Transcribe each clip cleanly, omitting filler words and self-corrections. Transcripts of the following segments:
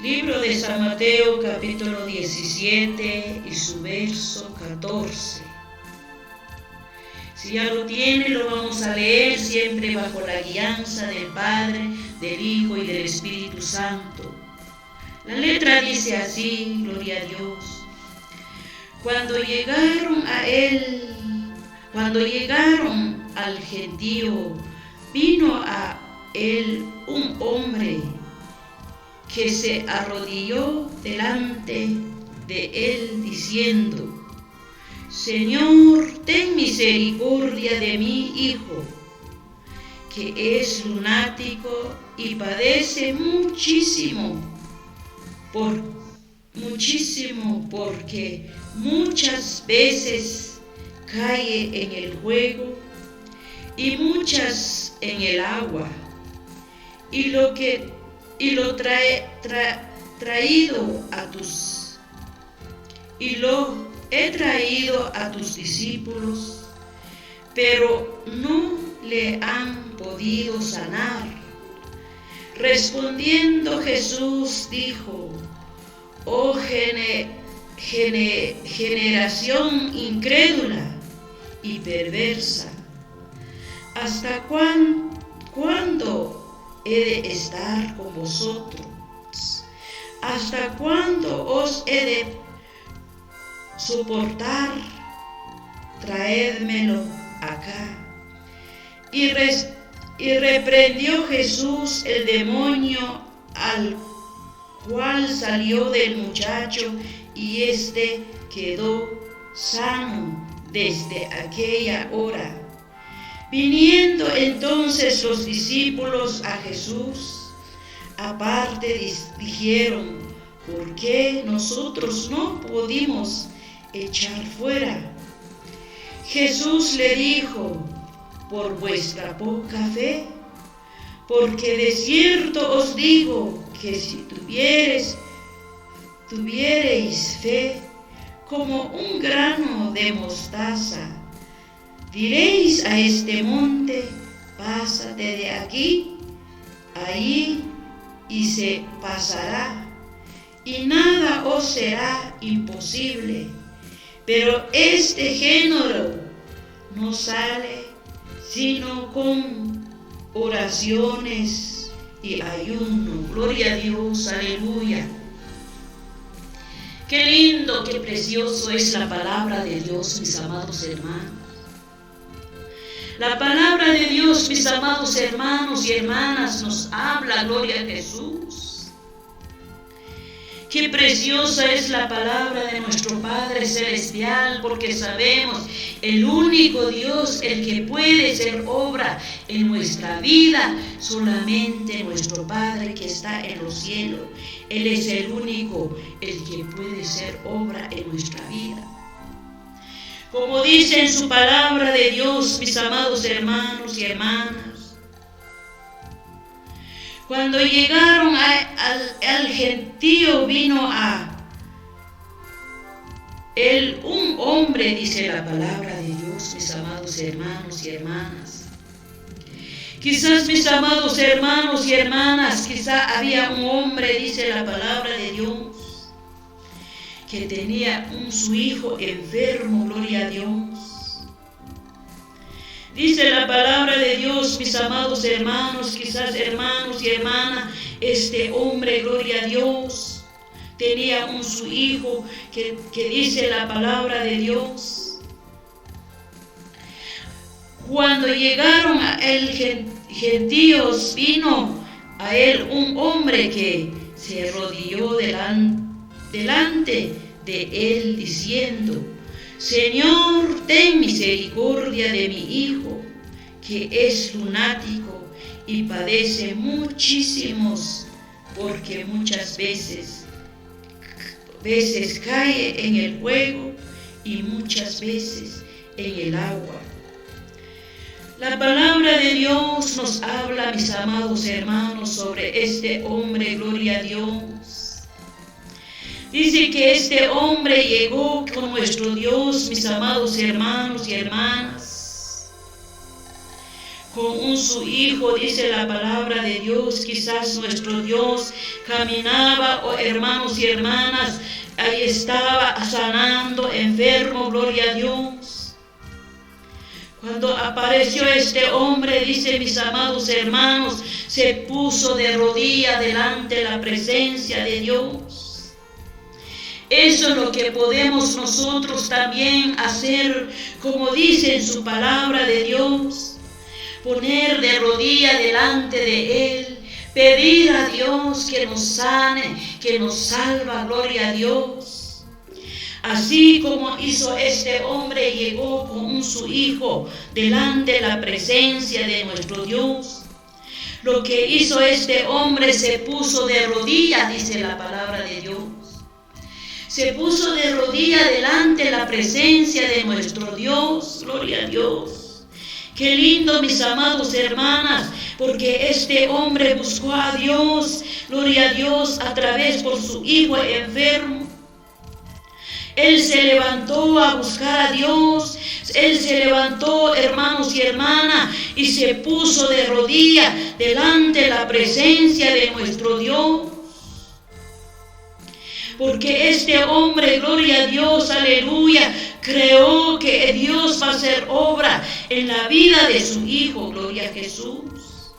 Libro de San Mateo, capítulo 17 y su verso 14. Si ya lo tiene, lo vamos a leer siempre bajo la guianza del Padre, del Hijo y del Espíritu Santo. La letra dice así, gloria a Dios. Cuando llegaron al gentío, vino a él un hombre que se arrodilló delante de él diciendo: Señor, ten misericordia de mi hijo, que es lunático y padece muchísimo porque muchas veces cae en el juego y muchas en el agua, y lo he traído a tus discípulos, pero no le han podido sanar. Respondiendo Jesús dijo: Oh generación incrédula y perversa, ¿hasta cuándo he de estar con vosotros? ¿Hasta cuándo os he de soportar? Traédmelo acá. Y reprendió Jesús el demonio, al cual salió del muchacho, y éste quedó sano desde aquella hora. Viniendo entonces los discípulos a Jesús, aparte dijeron: ¿por qué nosotros no pudimos echar fuera? Jesús le dijo: por vuestra poca fe, porque de cierto os digo que si tuviereis fe como un grano de mostaza, diréis a este monte: pásate de aquí allí, y se pasará, y nada os será imposible. Pero este género no sale sino con oraciones y ayuno. Gloria a Dios, aleluya. Qué lindo, qué precioso es la palabra de Dios, mis amados hermanos. La palabra de Dios, mis amados hermanos y hermanas, nos habla, gloria a Jesús. Qué preciosa es la palabra de nuestro Padre Celestial, porque sabemos el único Dios, el que puede hacer obra en nuestra vida, solamente nuestro Padre que está en los cielos. Él es el único, el que puede hacer obra en nuestra vida. Como dice en su palabra de Dios, mis amados hermanos y hermanas, cuando llegaron al gentío, vino a él un hombre, dice la palabra de Dios, mis amados hermanos y hermanas. Quizás, mis amados hermanos y hermanas, quizás había un hombre, dice la palabra de Dios, que tenía su hijo enfermo, gloria a Dios. Dice la palabra de Dios, mis amados hermanos, quizás hermanos y hermanas, este hombre, gloria a Dios, tenía su hijo que dice la palabra de Dios. Cuando llegaron a él gentíos, vino a él un hombre que se arrodilló delante de él diciendo: Señor, ten misericordia de mi hijo, que es lunático y padece muchísimos, porque muchas veces cae en el fuego y muchas veces en el agua. La palabra de Dios nos habla, mis amados hermanos, sobre este hombre, gloria a Dios. Dice que este hombre llegó con nuestro Dios, mis amados hermanos y hermanas, con su hijo, dice la palabra de Dios. Quizás nuestro Dios caminaba, hermanos y hermanas, ahí estaba sanando enfermo, gloria a Dios. Cuando apareció este hombre, dice, mis amados hermanos, se puso de rodillas delante de la presencia de Dios. Eso es lo que podemos nosotros también hacer, como dice en su palabra de Dios. Poner de rodillas delante de Él, pedir a Dios que nos sane, que nos salva, gloria a Dios. Así como hizo este hombre, llegó con su hijo delante de la presencia de nuestro Dios. Lo que hizo este hombre, se puso de rodillas, dice la palabra de Dios. Se puso de rodillas delante de la presencia de nuestro Dios, gloria a Dios. Qué lindo, mis amados hermanas, porque este hombre buscó a Dios, gloria a Dios, a través por su hijo enfermo. Él se levantó a buscar a Dios, él se levantó, hermanos y hermanas, y se puso de rodillas delante de la presencia de nuestro Dios. Porque este hombre, gloria a Dios, aleluya, creó que Dios va a hacer obra en la vida de su hijo, gloria a Jesús.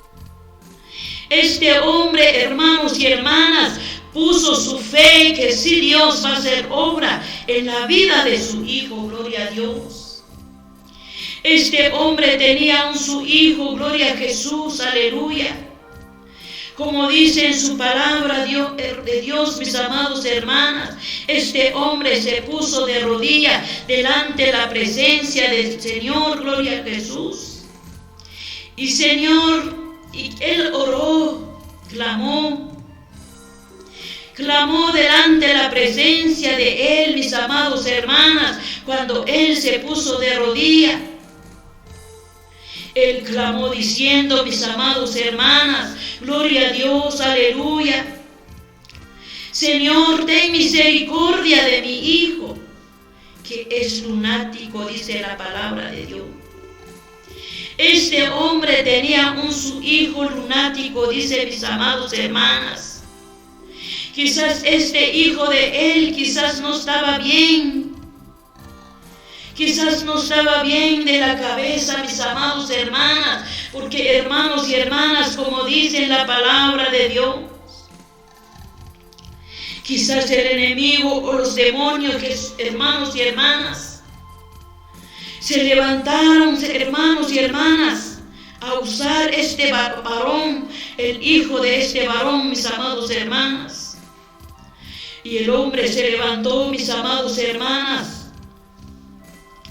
Este hombre, hermanos y hermanas, puso su fe que sí, Dios va a hacer obra en la vida de su hijo, gloria a Dios. Este hombre tenía su hijo, gloria a Jesús, aleluya. Como dice en su palabra de Dios, mis amados hermanas, este hombre se puso de rodillas delante de la presencia del Señor, gloria a Jesús. Y Señor, y él oró, clamó delante de la presencia de Él, mis amados hermanas, cuando Él se puso de rodillas. Él clamó diciendo, mis amados hermanas, gloria a Dios, aleluya. Señor, ten misericordia de mi hijo, que es lunático, dice la palabra de Dios. Este hombre tenía su hijo lunático, dice, mis amados hermanas. Quizás este hijo de él, quizás no estaba bien. Quizás no estaba bien de la cabeza, mis amados hermanas, porque hermanos y hermanas, como dice la palabra de Dios, quizás el enemigo o los demonios, hermanos y hermanas, se levantaron, hermanos y hermanas, a usar este varón, el hijo de este varón, mis amados hermanas. Y el hombre se levantó, mis amados hermanas,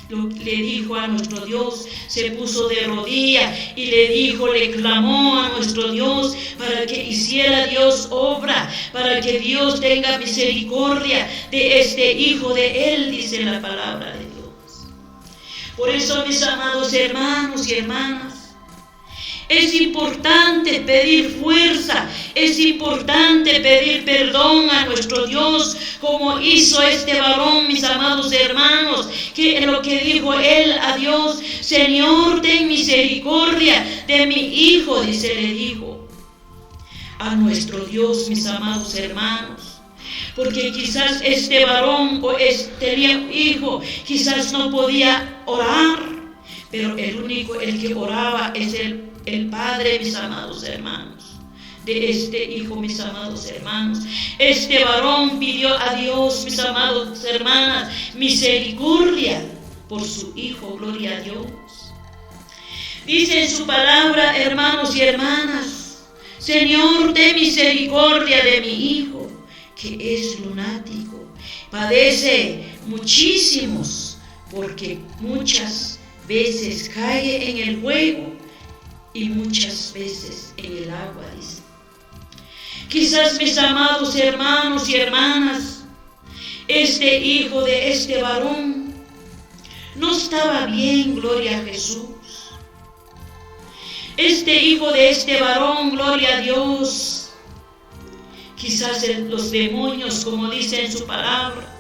le dijo a nuestro Dios, se puso de rodillas y le clamó a nuestro Dios para que hiciera Dios obra, para que Dios tenga misericordia de este hijo de él, dice la palabra de Dios. Por eso, mis amados hermanos y hermanas, es importante pedir fuerza, es importante pedir perdón a nuestro Dios, como hizo este varón, mis amados hermanos, que en lo que dijo él a Dios, Señor, ten misericordia de mi hijo, dice, le dijo a nuestro Dios, mis amados hermanos. Porque quizás este varón tenía un hijo, quizás no podía orar, pero el que oraba es el Padre, mis amados hermanos, de este hijo, mis amados hermanos. Este varón pidió a Dios, mis amados hermanas, misericordia por su hijo, gloria a Dios. Dice en su palabra, hermanos y hermanas, Señor, ten misericordia de mi hijo, que es lunático, padece muchísimos, porque muchas veces cae en el fuego y muchas veces en el agua, dice. Quizás, mis amados hermanos y hermanas, este hijo de este varón no estaba bien, gloria a Jesús. Este hijo de este varón, gloria a Dios, quizás los demonios, como dice en su palabra,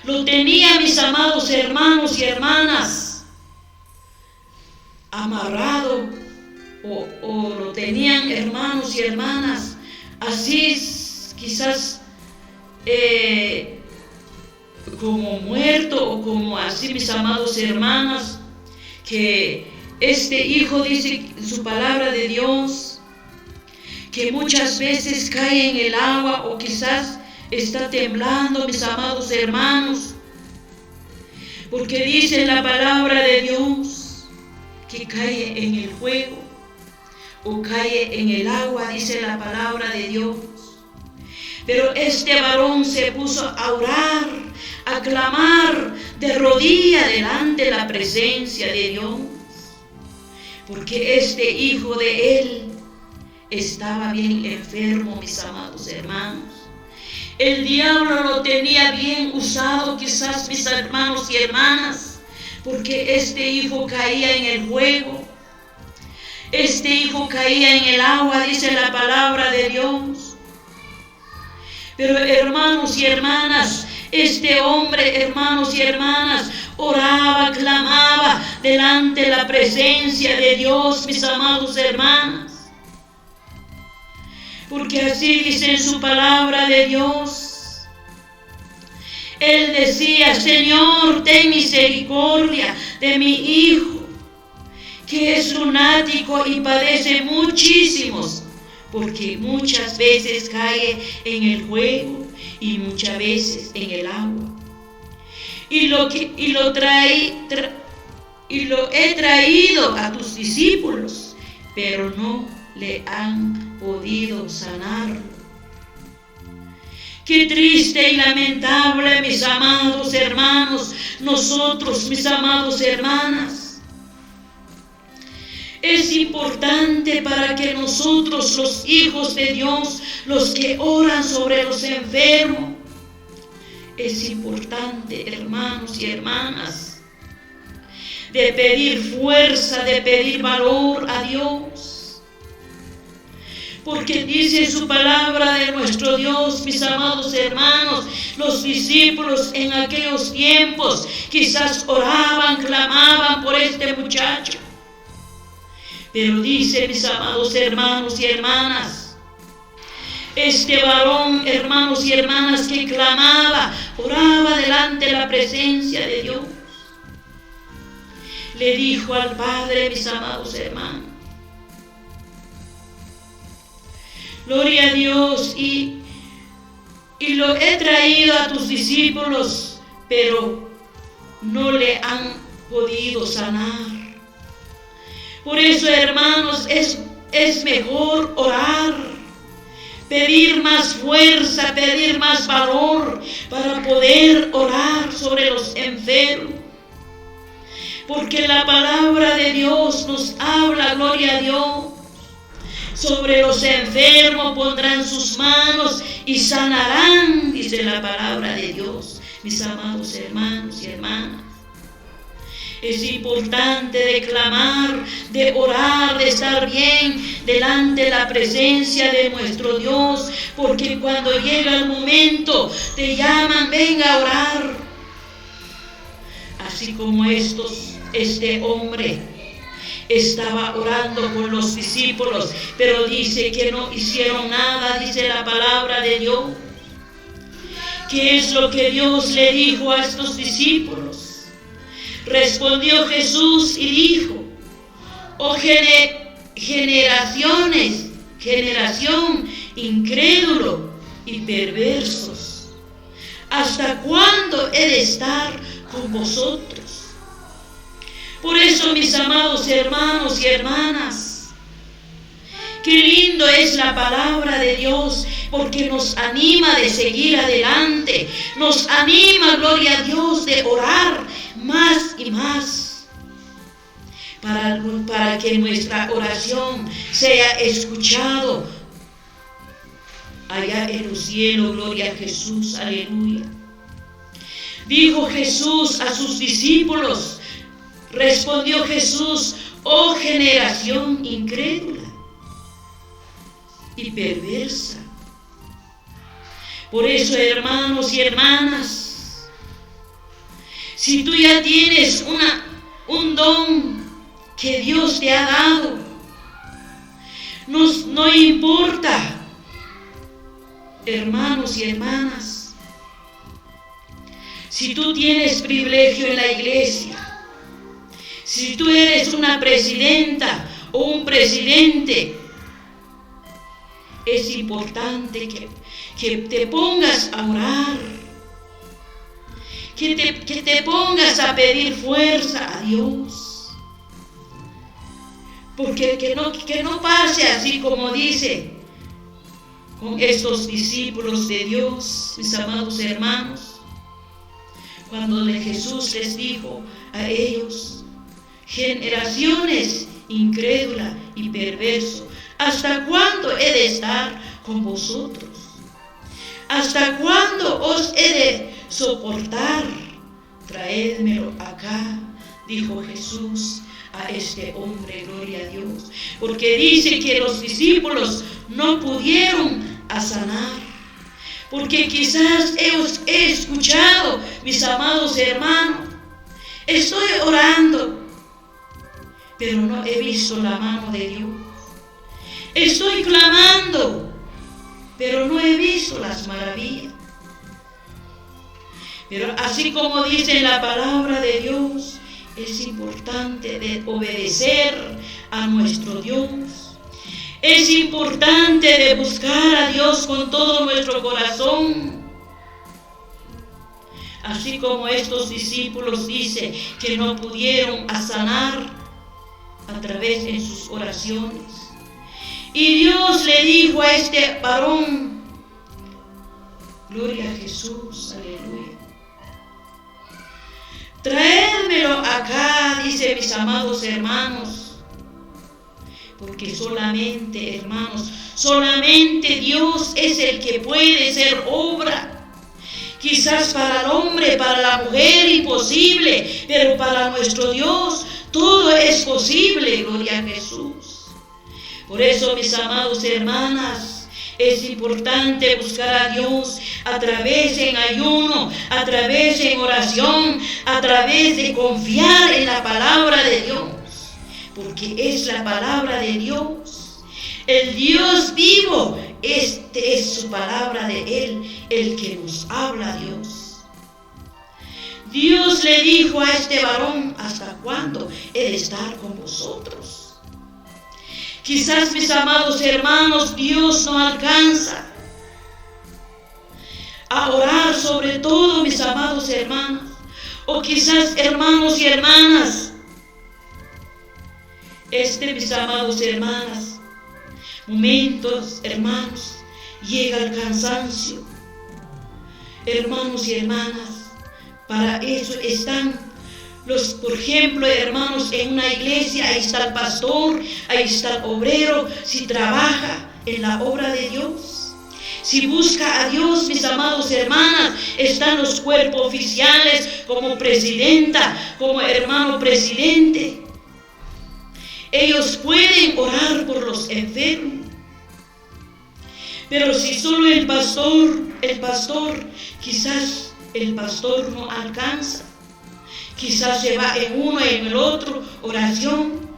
lo tenía, mis amados hermanos y hermanas, amarrado o lo tenían, hermanos y hermanas, así quizás como muerto, o como así, mis amados hermanos, que este hijo dice en su palabra de Dios que muchas veces cae en el agua, o quizás está temblando, mis amados hermanos, porque dice la palabra de Dios que cae en el fuego o cae en el agua, dice la palabra de Dios. Pero este varón se puso a orar, a clamar de rodilla delante de la presencia de Dios, porque este hijo de él estaba bien enfermo, mis amados hermanos. El diablo lo tenía bien usado, quizás, mis hermanos y hermanas, porque este hijo caía en el fuego, este hijo caía en el agua, dice la palabra de Dios. Pero hermanos y hermanas, este hombre, hermanos y hermanas, oraba, clamaba delante de la presencia de Dios, mis amados hermanos. Porque así dice en su palabra de Dios. Él decía: Señor, ten misericordia de mi hijo, que es lunático y padece muchísimos, porque muchas veces cae en el fuego y muchas veces en el agua. Y lo he traído a tus discípulos, pero no le han podido sanarlo. Qué triste y lamentable, mis amados hermanos, nosotros, mis amados hermanas. Es importante para que nosotros, los hijos de Dios, los que oran sobre los enfermos, es importante, hermanos y hermanas, de pedir fuerza, de pedir valor a Dios. Porque dice su palabra de nuestro Dios, mis amados hermanos, los discípulos en aquellos tiempos quizás oraban, clamaban por este muchacho. Pero dice, mis amados hermanos y hermanas, este varón, hermanos y hermanas, que clamaba, oraba delante de la presencia de Dios, le dijo al Padre, mis amados hermanos: gloria a Dios, y lo he traído a tus discípulos, pero no le han podido sanar. Por eso, hermanos, es mejor orar, pedir más fuerza, pedir más valor para poder orar sobre los enfermos. Porque la palabra de Dios nos habla, gloria a Dios, sobre los enfermos pondrán sus manos y sanarán, dice la palabra de Dios, mis amados hermanos y hermanas. Es importante de clamar, de orar, de estar bien delante de la presencia de nuestro Dios, porque cuando llega el momento te llaman: venga a orar. Así como este hombre estaba orando por los discípulos, pero dice que no hicieron nada, dice la palabra de Dios. ¿Qué es lo que Dios le dijo a estos discípulos? Respondió Jesús y dijo: oh generación incrédulo y perversos, ¿hasta cuándo he de estar con vosotros? Por eso, mis amados hermanos y hermanas, qué lindo es la palabra de Dios, porque nos anima de seguir adelante, nos anima, gloria a Dios, de orar más y más, para que nuestra oración sea escuchado allá en los cielos. Gloria a Jesús, aleluya. Dijo Jesús a sus discípulos, respondió Jesús: oh generación incrédula y perversa. Por eso, hermanos y hermanas, si tú ya tienes un don que Dios te ha dado, No importa, hermanos y hermanas, si tú tienes privilegio en la iglesia, si tú eres una presidenta o un presidente, es importante que te pongas a orar, que te pongas a pedir fuerza a Dios. Porque que no pase así como dice con estos discípulos de Dios, mis amados hermanos, cuando Jesús les dijo a ellos: generaciones incrédula y perverso, ¿hasta cuándo he de estar con vosotros? ¿Hasta cuándo os he de soportar? Traédmelo acá, dijo Jesús a este hombre, gloria a Dios, porque dice que los discípulos no pudieron sanar, porque quizás he escuchado, mis amados hermanos, estoy orando, pero no he visto la mano de Dios. Estoy clamando, pero no he visto las maravillas. Pero así como dice la palabra de Dios, es importante de obedecer a nuestro Dios. Es importante de buscar a Dios con todo nuestro corazón. Así como estos discípulos dicen que no pudieron sanar a través de sus oraciones. Y Dios le dijo a este varón, gloria a Jesús, aleluya, traédmelo acá, dice, mis amados hermanos, porque solamente, hermanos, solamente Dios es el que puede hacer obra. Quizás para el hombre, para la mujer, imposible, pero para nuestro Dios todo es posible, gloria a Jesús. Por eso, mis amados hermanas, es importante buscar a Dios a través en ayuno, a través en oración, a través de confiar en la palabra de Dios, porque es la palabra de Dios. El Dios vivo, este es su palabra de Él, el que nos habla Dios. Dios le dijo a este varón, ¿hasta cuándo he de estar con vosotros? Quizás, mis amados hermanos, Dios no alcanza a orar, sobre todo, mis amados hermanos, o quizás, hermanos y hermanas, mis amados hermanas, momentos, hermanos, llega el cansancio. Hermanos y hermanas, para eso están por ejemplo, hermanos, en una iglesia, ahí está el pastor, ahí está el obrero, si trabaja en la obra de Dios, si busca a Dios, mis amados hermanas, están los cuerpos oficiales, como presidenta, como hermano presidente. Ellos pueden orar por los enfermos. Pero si solo el pastor, quizás el pastor no alcanza. Quizás se va en uno y en el otro oración.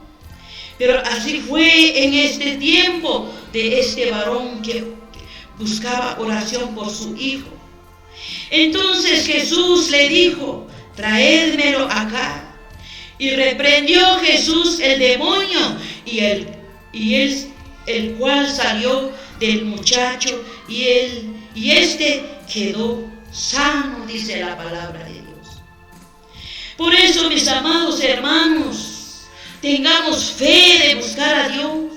Pero así fue en este tiempo de este varón que buscaba oración por su hijo. Entonces Jesús le dijo, traédmelo acá. Y reprendió Jesús el demonio el cual salió del muchacho y este quedó sano, dice la palabra de Dios. Por eso, mis amados hermanos, tengamos fe de buscar a Dios,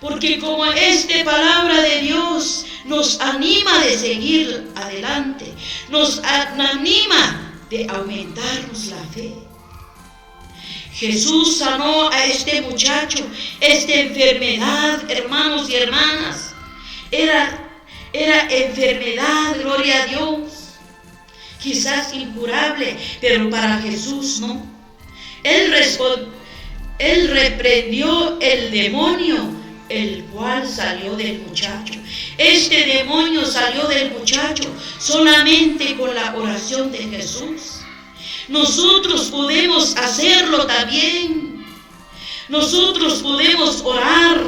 porque como esta palabra de Dios nos anima de seguir adelante, nos anima de aumentarnos la fe. Jesús sanó a este muchacho, esta enfermedad, hermanos y hermanas, era enfermedad, gloria a Dios, quizás incurable, pero para Jesús no. Él reprendió el demonio, el cual salió del muchacho. Este demonio salió del muchacho solamente con la oración de Jesús. Nosotros podemos hacerlo también. Nosotros podemos orar,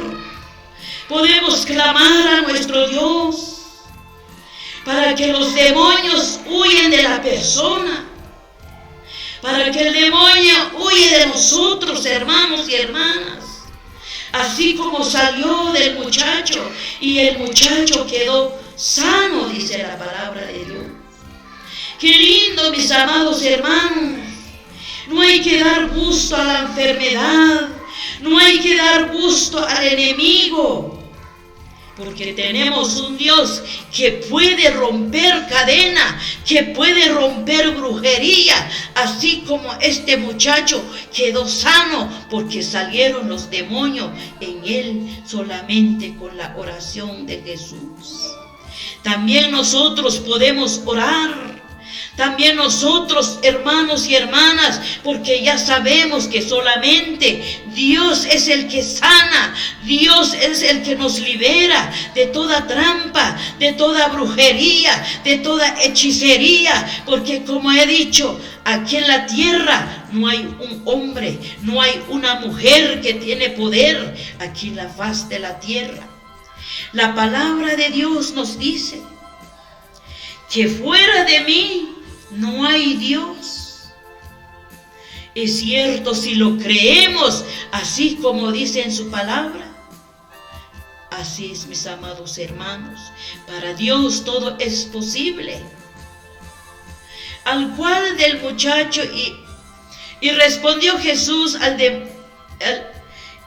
podemos clamar a nuestro Dios para que los demonios huyan de la persona, para que el demonio huya de nosotros, hermanos y hermanas. Así como salió del muchacho y el muchacho quedó sano, dice la palabra de Dios. Qué lindo, mis amados hermanos. No hay que dar gusto a la enfermedad, no hay que dar gusto al enemigo, porque tenemos un Dios que puede romper cadena, que puede romper brujería, así como este muchacho quedó sano porque salieron los demonios en él solamente con la oración de Jesús. También nosotros podemos orar. También nosotros, hermanos y hermanas, porque ya sabemos que solamente Dios es el que sana, Dios es el que nos libera de toda trampa, de toda brujería, de toda hechicería, porque como he dicho, aquí en la tierra no hay un hombre, no hay una mujer que tiene poder aquí en la faz de la tierra. La palabra de Dios nos dice que fuera de mí no hay Dios. Es cierto, si lo creemos así como dice en su palabra. Así es, mis amados hermanos. Para Dios todo es posible. Al cual del muchacho y respondió Jesús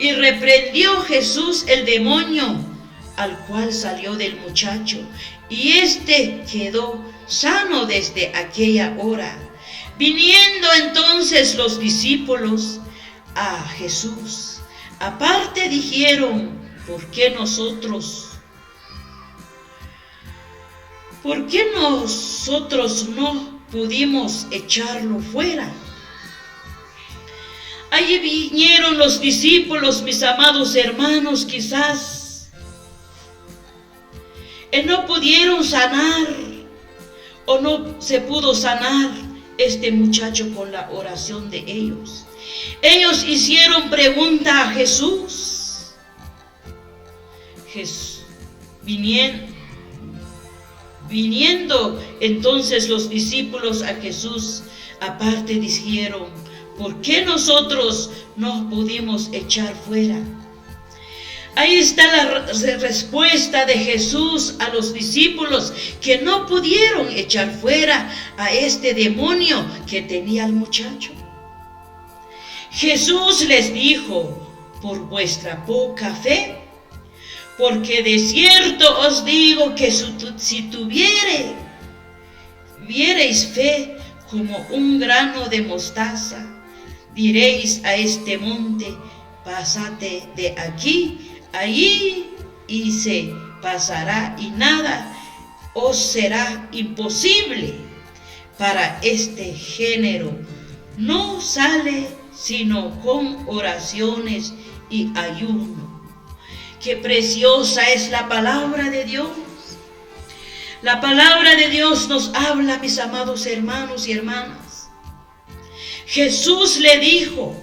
y reprendió Jesús el demonio, al cual salió del muchacho, y éste quedó sano desde aquella hora. Viniendo entonces los discípulos a Jesús, aparte dijeron: ¿por qué nosotros no pudimos echarlo fuera? Allí vinieron los discípulos, mis amados hermanos, quizás no pudieron sanar o no se pudo sanar este muchacho con la oración de ellos. Ellos hicieron pregunta a Jesús. Viniendo entonces los discípulos a Jesús, aparte dijeron: ¿por qué nosotros no pudimos echar fuera? Ahí está la respuesta de Jesús a los discípulos que no pudieron echar fuera a este demonio que tenía el muchacho. Jesús les dijo: por vuestra poca fe, porque de cierto os digo que si viereis fe como un grano de mostaza, diréis a este monte: pásate de aquí allí, y se pasará, y nada os será imposible. Para este género no sale sino con oraciones y ayuno. Qué preciosa es la palabra de Dios. La palabra de Dios nos habla, mis amados hermanos y hermanas. Jesús le dijo: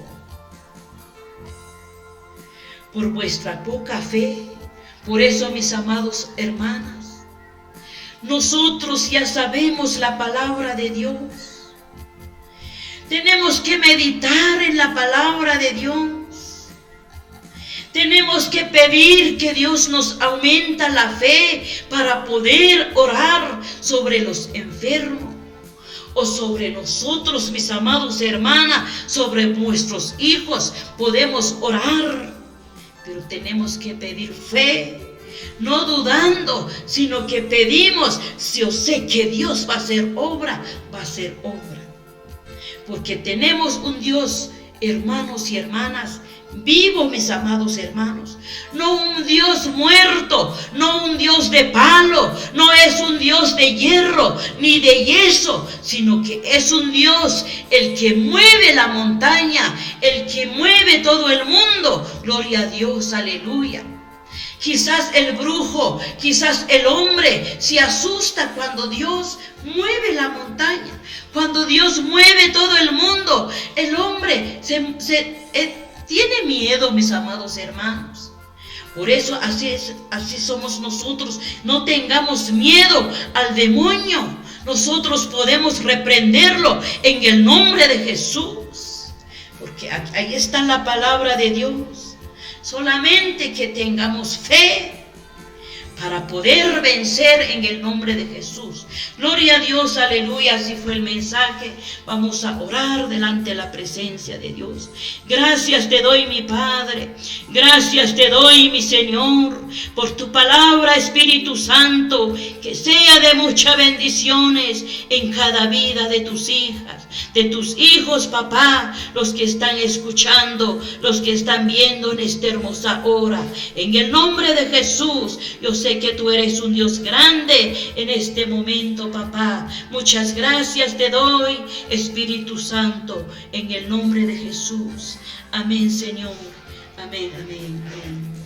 por vuestra poca fe. Por eso, mis amados hermanas, nosotros ya sabemos la palabra de Dios. Tenemos que meditar en la palabra de Dios. Tenemos que pedir que Dios nos aumenta la fe para poder orar sobre los enfermos, o sobre nosotros, mis amados hermanas, sobre nuestros hijos. Podemos orar, pero tenemos que pedir fe, no dudando, sino que pedimos. Si yo sé que Dios va a hacer obra, va a hacer obra. Porque tenemos un Dios, hermanos y hermanas, vivo, mis amados hermanos. No un Dios muerto, no un Dios de palo, no es un Dios de hierro ni de yeso, sino que es un Dios el que mueve la montaña, el que mueve todo el mundo. Gloria a Dios, aleluya. Quizás el brujo, quizás el hombre se asusta cuando Dios mueve la montaña, cuando Dios mueve todo el mundo. El hombre tiene miedo, mis amados hermanos. Por eso así somos nosotros. No tengamos miedo al demonio. Nosotros podemos reprenderlo en el nombre de Jesús. Porque ahí está la palabra de Dios. Solamente que tengamos fe para poder vencer en el nombre de Jesús. Gloria a Dios, aleluya, así fue el mensaje. Vamos a orar delante de la presencia de Dios. Gracias te doy, mi Padre. Gracias te doy, mi Señor, por tu palabra, Espíritu Santo, que sea de muchas bendiciones en cada vida de tus hijas, de tus hijos, papá, los que están escuchando, los que están viendo en esta hermosa hora. En el nombre de Jesús, yo sé que tú eres un Dios grande en este momento, papá. Muchas gracias te doy, Espíritu Santo, en el nombre de Jesús. Amén, Señor. Amén, amén, amén.